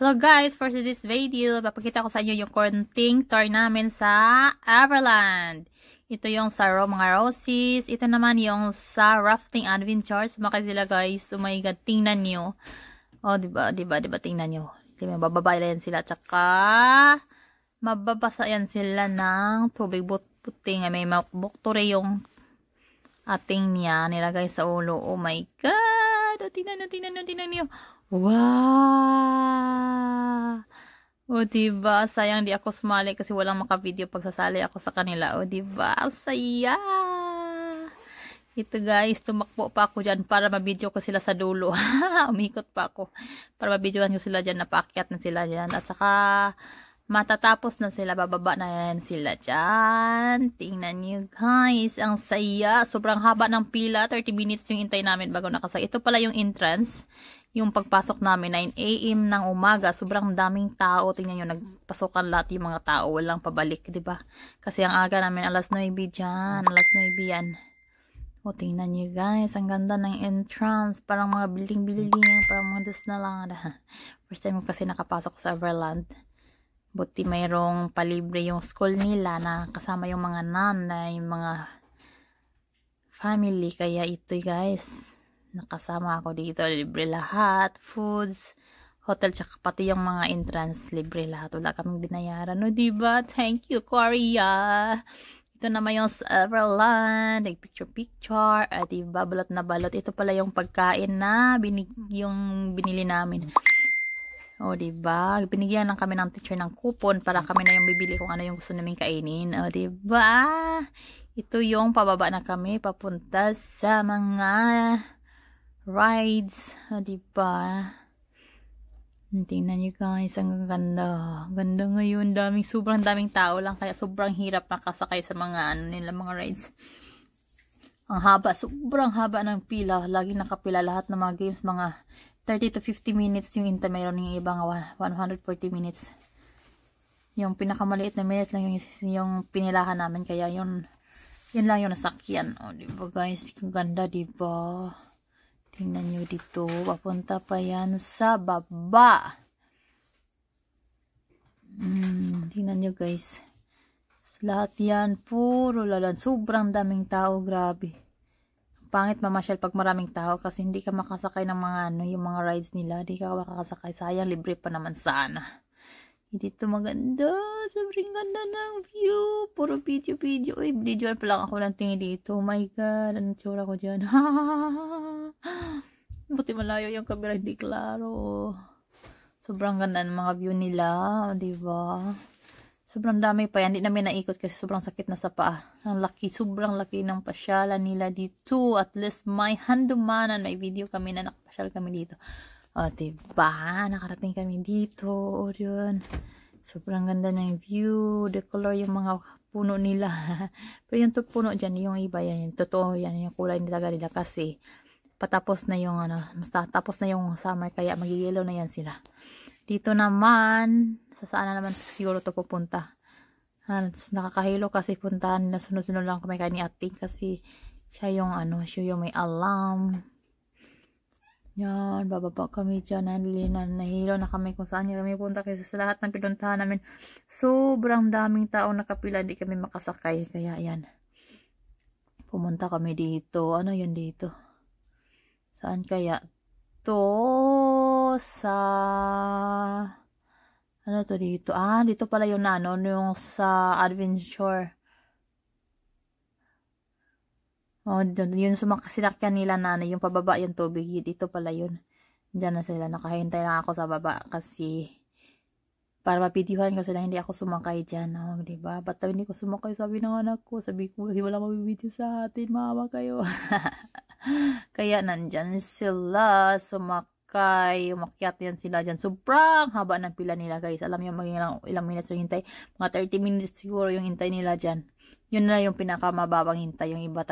Hello guys, for this video, papakita ko sa inyo yung konting tour namin sa Everland. Ito yung sa mga roses. Ito naman yung sa rafting adventures. Sumakay sila guys. Oh my god, tingnan nyo. Oh, diba, tingnan nyo. Diba, bababa yan sila. Tsaka, mababasa yan sila ng tubig puting. May buktore yung ating niya. Nilagay sa ulo. Oh my god. Oh, tingnan nyo. Wow! O, diba? Sayang di ako sumali kasi walang makavideo pag sasali ako sa kanila. O, diba? Saya! Ito guys, tumakbo pa ako dyan para mabideo ko sila sa dulo. Umikot pa ako. Para mabidyoan ko sila dyan. Napaakyat na sila dyan. At saka, matatapos na sila. Bababa na yan sila dyan. Tingnan nyo guys. Ang saya. Sobrang haba ng pila. 30 minutes yung intay namin bago nakasakay. Ito pala yung entrance. Yung pagpasok namin, 9 AM ng umaga, sobrang daming tao. Tingnan nyo, nagpasokan lahat yung mga tao. Walang pabalik, diba? Kasi ang aga namin, alas 9 dyan. Alas 9 yan. O, tingnan nyo guys, ang ganda ng entrance. Parang mga building, parang mga das na lang. First time kasi nakapasok sa Everland. Buti mayroong palibre yung school nila na kasama yung mga nanay, yung mga family. Kaya ito guys, nakasama ako dito, libre lahat, foods, hotel, tsaka pati yung mga entrance, libre lahat, wala kaming binayaran, no, diba? Thank you, Korea! Ito naman yung Everland, picture, diba, balot na balot. Ito pala yung pagkain na yung binili namin. O, diba, binigyan lang kami ng teacher ng coupon para kami na yung bibili kung ano yung gusto namin kainin. O, diba? Ito yung pababa na kami, papunta sa mga rides, diba? Tingnan nyo guys, ang ganda. Ganda ngayon, sobrang daming tao lang, kaya sobrang hirap makasakay sa mga mga rides. Ang haba, sobrang haba ng pila. Lagi nakapila lahat ng mga games, mga 30 to 50 minutes yung intay. Mayroon yung ibang 140 minutes. Yung pinakamaliit na minutes lang yung pinilahan namin, kaya yun lang yung nasakyan. O, diba guys, ang ganda, diba? Tingnan nyo dito, papunta pa yan sa baba. Tingnan nyo guys. Lahat yan, puro lalan. Sobrang daming tao, grabe. Pangit mamasyal pag maraming tao kasi hindi ka makasakay ng mga yung mga rides nila. Hindi ka makakasakay. Sayang, libre pa naman sana. Dito maganda. Sobrang ganda ng view. Puro video. Uy, videoan pa lang ako ng tingin dito. Oh my god, anong tsura ko dyan? Buti malayo yung camera, hindi klaro. Sobrang ganda ng mga view nila, diba? Sobrang dami pa yan. Hindi namin naikot kasi sobrang sakit na sa paa. Ang laki, sobrang laki ng pasyalan nila dito. At least may handumanan. May video kami na nakapasyal kami dito. O, diba? Nakarating kami dito. O, yun. Sobrang ganda ng view. The color yung mga puno nila. Pero yung puno dyan, yung iba yan. Yung totoo yan. Yung kulay nila kasi patapos na yung tapos na yung summer, kaya magigilaw na yan sila. Dito naman, saan na naman siguro to pupunta. Nakakahilo kasi puntahan nila, sunod-sunod lang kami kay ni Ating kasi siya yung may alam. Yan, bababa kami dyan, nahilo na kami kung saan kami punta kasi sa lahat ng pinuntahan namin, sobrang daming tao nakapila, hindi kami makasakay, kaya yan. Pumunta kami dito, ano yun dito? Saan kaya? To sa ano to dito? Dito pala yung yung sa adventure. Oh, yun sinakyan nila nanay, yung pababa yung tubig. Dito pala yun. Diyan na sila. Nakahintay lang ako sa baba kasi para mapidyohan ko sila, hindi ako sumakay dyan. Oh, diba? Ba't hindi ko sumakay? Sabi ng anak ko. Sabi ko, wala mabibidyo sa atin. Mama kayo. Kaya nandyan sila. Sumakay. Umakyat yan sila dyan. Sobrang haba ng pila nila guys. Alam niyo maging ilang minutes yung hintay. Mga 30 minutes siguro yung hintay nila dyan. Yun na yung pinakamababang hintay. Yung iba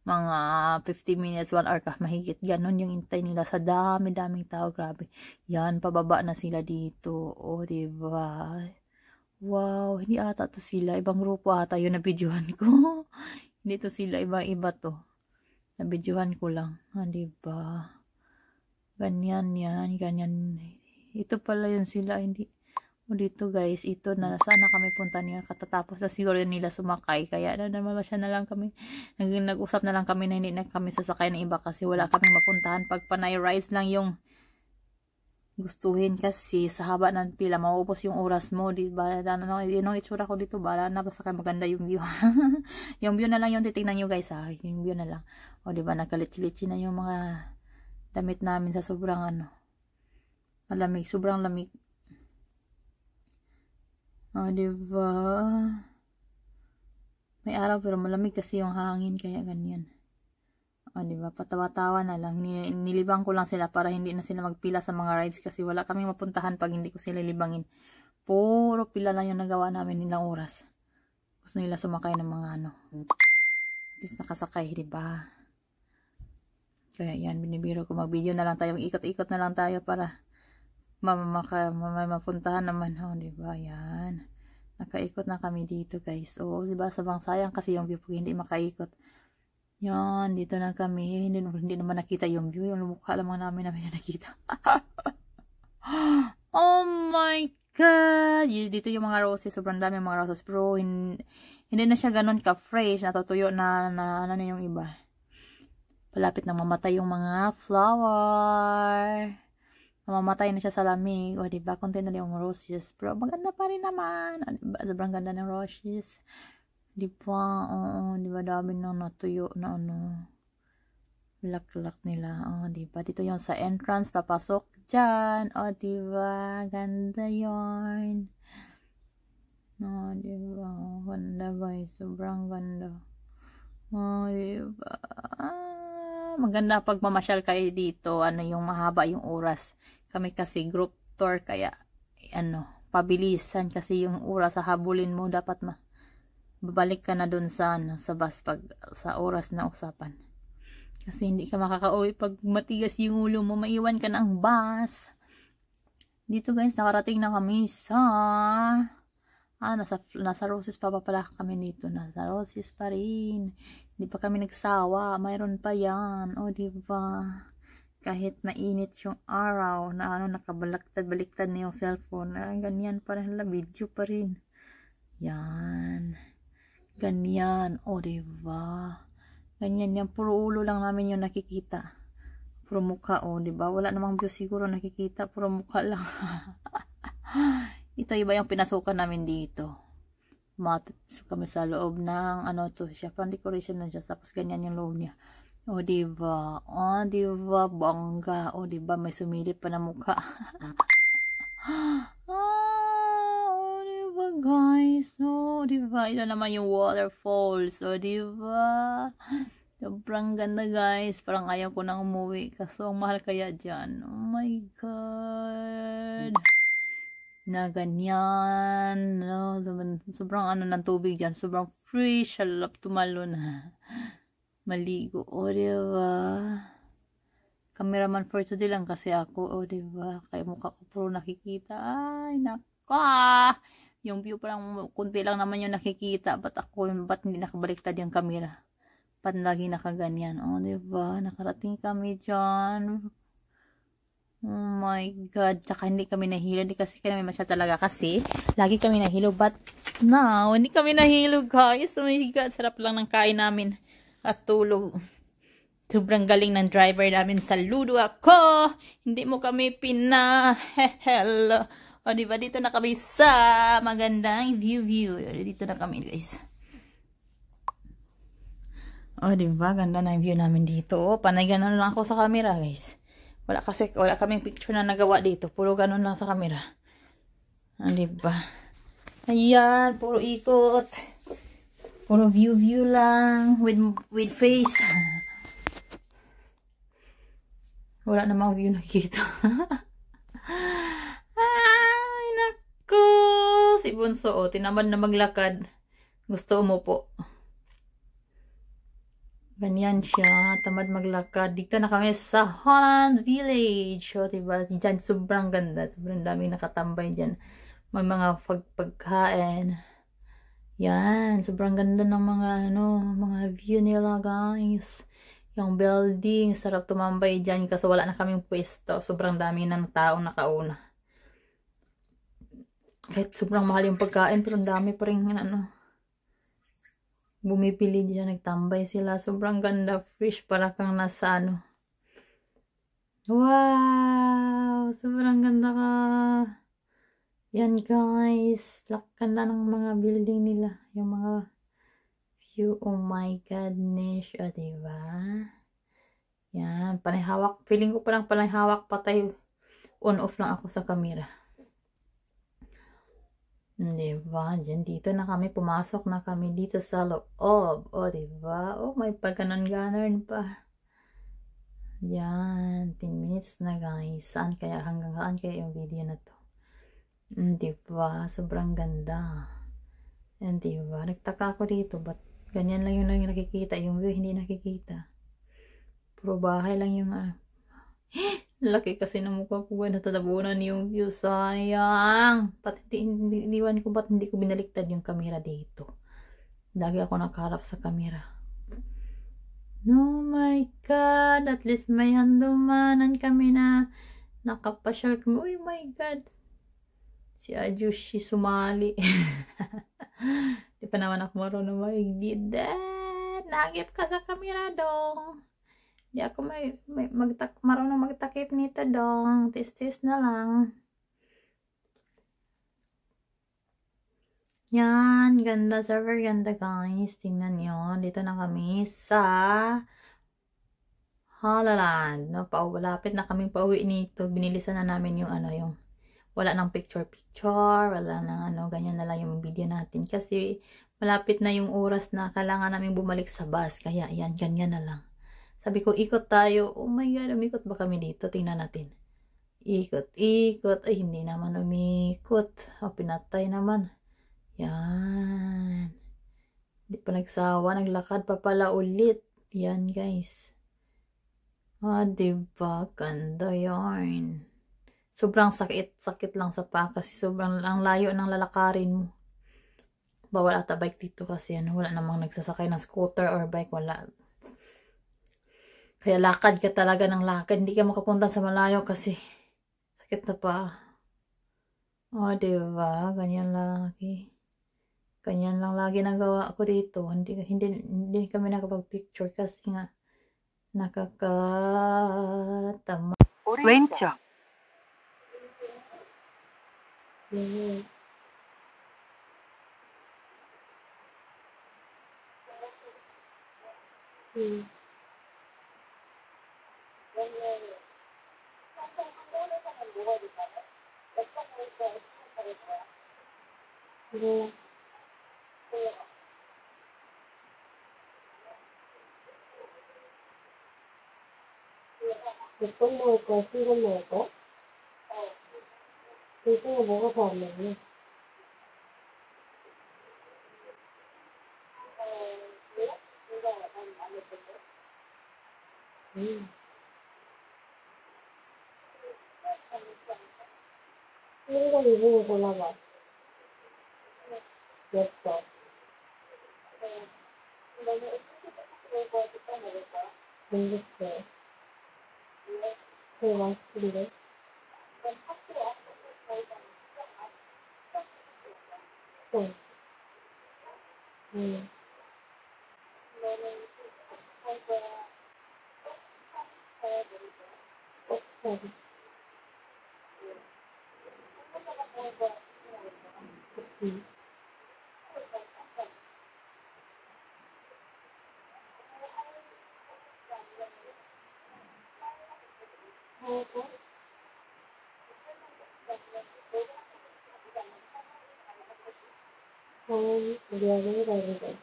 mga 50 minutes, 1 hour ka mahigit. Ganon yung hintay nila sa daming tao. Grabe. Yan, pababa na sila dito. O, diba? Wow, hindi ata to sila. Ibang grupo ata yun na videohan ko. Hindi to sila. Iba to. Na videohan ko lang. Diba? Ganyan yan. Ganyan. Ito pala yun sila, hindi. O dito guys, ito na sana kami punta niya katatapos na siguro nila sumakay. Kaya siya na lang kami. Nag-usap na lang kami na hindi na kami sasakay ng iba kasi wala kaming mapuntahan. Pag panay rides lang yung gustuhin kasi sa haba ng pila, maubos yung oras mo, di ba? Yun ang itsura ko dito, bala na basta kayo maganda yung view. Yung view na lang yung titingnan nyo guys ha. Yung view na lang. O di ba, nagkalitsi-litsi na yung mga damit namin sa sobrang malamig, sobrang lamig. O di ba? May araw pero malamig kasi yung hangin kaya ganyan. O di ba? Patawa-tawa na lang. Nilibang ko lang sila para hindi na sila magpila sa mga rides kasi wala kaming mapuntahan pag hindi ko sila libangin. Puro pila lang yung nagawa namin nilang oras. Gusto nila sumakay ng mga at least nakasakay, di ba? Kaya yan, binibiro ko. Mag-video na lang tayo. Ikot-ikot na lang tayo para mapuntahan naman. O, di ba? Yan. Nakaikot na kami dito, guys. O, di ba? Sabang sayang kasi yung view pag hindi makaikot. Yan, dito na kami. Hindi naman nakita yung view. Yung mukha lamang namin yung nakita. Oh my God! Dito yung mga roses. Sobrang dami yung mga roses. Pero, hindi na siya ganun ka-fresh. Natutuyo na ano yung iba. Palapit na mamatay yung mga flower. Mamamatay na siya sa lamig. O, diba? Konti na yung roses. Pero, maganda pa rin naman. Diba? Sobrang ganda ng roses. Diba? Oo, diba? Dami na natuyo na laklak nila. O, diba? Dito yung sa entrance. Papasok dyan. O, diba? Ganda yun. O, diba? Ganda, guys. Sobrang ganda. O, diba? Maganda pag mamasyal kayo dito, yung mahaba yung oras. Kami kasi group tour, kaya, pabilisan kasi yung oras sa habulin mo, dapat babalik ka na dun sa bus pag sa oras na usapan. Kasi hindi ka makakauwi pag matigas yung ulo mo, maiwan ka ng bus. Dito guys, nakarating na kami sa nasa Roses pa pala kami dito. Nasa Roses pa rin. Hindi pa kami nagsawa. Mayroon pa yan. O, diba? Kahit mainit yung araw na nakabaliktad-baliktad na yung cellphone. Ganyan pa rin. Video pa rin. Yan. Ganyan. O, diba? Ganyan yan. Puro ulo lang namin yung nakikita. Puro mukha. O, diba? Wala namang view siguro nakikita. Puro mukha lang. Ito iba yung pinasukan namin dito. So kami sa loob ng to siya, pang decoration na siya, tapos ganyan yung loob niya. O diba? O diba? Bongga. O diba? May sumilip pa na mukha. O diba guys? O diba? Ito naman yung waterfalls. O diba? Sobrang ganda guys. Parang ayaw ko nang umuwi. Kaso ang mahal kaya dyan. Oh my God. Na ganyan, sobrang ng tubig dyan, sobrang fresh, halap tumalon, maligo, o diba, cameraman for today lang kasi ako, o diba, kaya mukha ko puro nakikita, ay naka, yung view parang kunti lang naman yung nakikita, ba't hindi nakabaliktad yung camera, ba't lagi nakaganyan, o diba, nakarating kami dyan. Oh my God. Tsaka hindi kami nahilo. Hindi kasi kami masya talaga. Kasi lagi kami nahilo. But now, hindi kami nahilo guys. Oh my God. Sarap lang ng kain namin. At tulog. Sobrang galing ng driver namin. Saludo ako. Hindi mo kami pinahel. O diba? Dito na kami sa magandang view. Dito na kami guys. O diba? Ganda na yung view namin dito. O, panay ganun lang ako sa camera guys. Wala kaming picture na nagawa dito. Puro ganun lang sa camera. Diba? Ayan. Puro ikot. Puro view lang. With face. Wala namang view nakita. Ay, naku. Si Bunso, tinamad na maglakad. Gusto umupo. Ganyan siya, tamad maglakad. Dito na kami sa Holland Village. O, diba? Diyan, sobrang ganda. Sobrang daming nakatambay dyan. May mga pagkain. Yan, sobrang ganda ng mga view nila, guys. Yung building, sarap tumambay dyan. Kasi wala na kaming pwesto. Sobrang dami ng taong nakauna. Kahit sobrang mahal yung pagkain, pero ang dami pa rin ano, bumibili diyan, nagtambay sila. Sobrang ganda, fresh, para kang nasa ano. Wow! Sobrang ganda ka. Yan guys, ganda ng mga building nila. Yung mga view, oh my goodness, o diba? Yan, panihawak. Feeling ko parang panihawak patay. On-off lang ako sa camera. Diba? Diyan, dito na kami. Pumasok na kami dito sa loob. O, diba? Oh, may pagganon-ganon pa. Yan, 10 minutes na guys. Saan kaya, hanggang saan kaya yung video na to? Diba? Sobrang ganda. And diba? Nagtaka ako dito. Ba't ganyan lang yung nakikita? Yung view hindi nakikita. Puro bahay lang yung laki kasi ng mukha ko. Natatabunan yung view. Sayang. Pati iniwan ko. Ba't hindi ko binaliktad yung camera dito? Lagi ako nakaharap sa camera. Oh my God. At least may handumanan kami na nakapasyal kami. Oh my God. Si Ajushi sumali. Di pa naman ako marunong mag-edit. Nagip ka sa camera dong. Di ako marunong magtakip nito dong. Tis-tis na lang. Yan. Ganda. Super ganda guys. Tingnan nyo. Dito na kami sa Halaland. No, malapit na kaming pauwi nito. Binilisan na namin yung ano, yung wala nang picture-picture, wala nang ano, ganyan na lang yung video natin. Kasi malapit na yung oras na kailangan namin bumalik sa bus. Kaya yan, ganyan na lang. Sabi ko, ikot tayo. Oh my God, umikot ba kami dito? Tingnan natin. Ikot, ikot. Ay, hindi naman umikot. O, pinatay naman. Yan. Hindi pa nagsawa, naglakad pa pala ulit. Yan, guys. Ah, diba? Ganda yarn. Sobrang sakit lang sa paa kasi sobrang ang layo ng lalakarin mo. Bawal ata bike dito kasi ano, wala namang nagsasakay ng scooter or bike, wala. Kaya lakad ka talaga ng lakad, hindi ka makapunta sa malayo kasi sakit na pa. Oh, diba? Ganyan lagi. Ganyan lang lagi nagawa ko dito. Hindi kami nakapag-picture kasi nga nakakatama. 왼쪽 몇번 먹을 거야? 7번 먹을 거야? 둘 중에 뭐가 더 안 먹니? 일본 이중에 골라봐. 엽서. 문제점. 되게 맛있던데? 응. 응. 꼭사리. 응. 하고, 우리 아들 가보자.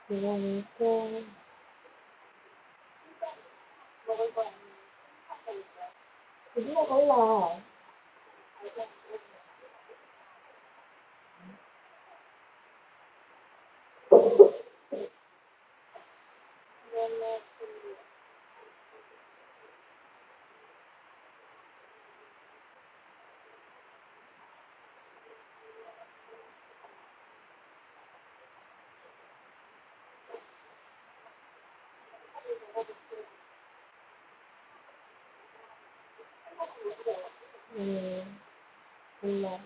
그러니까, 누가 골라? Wala.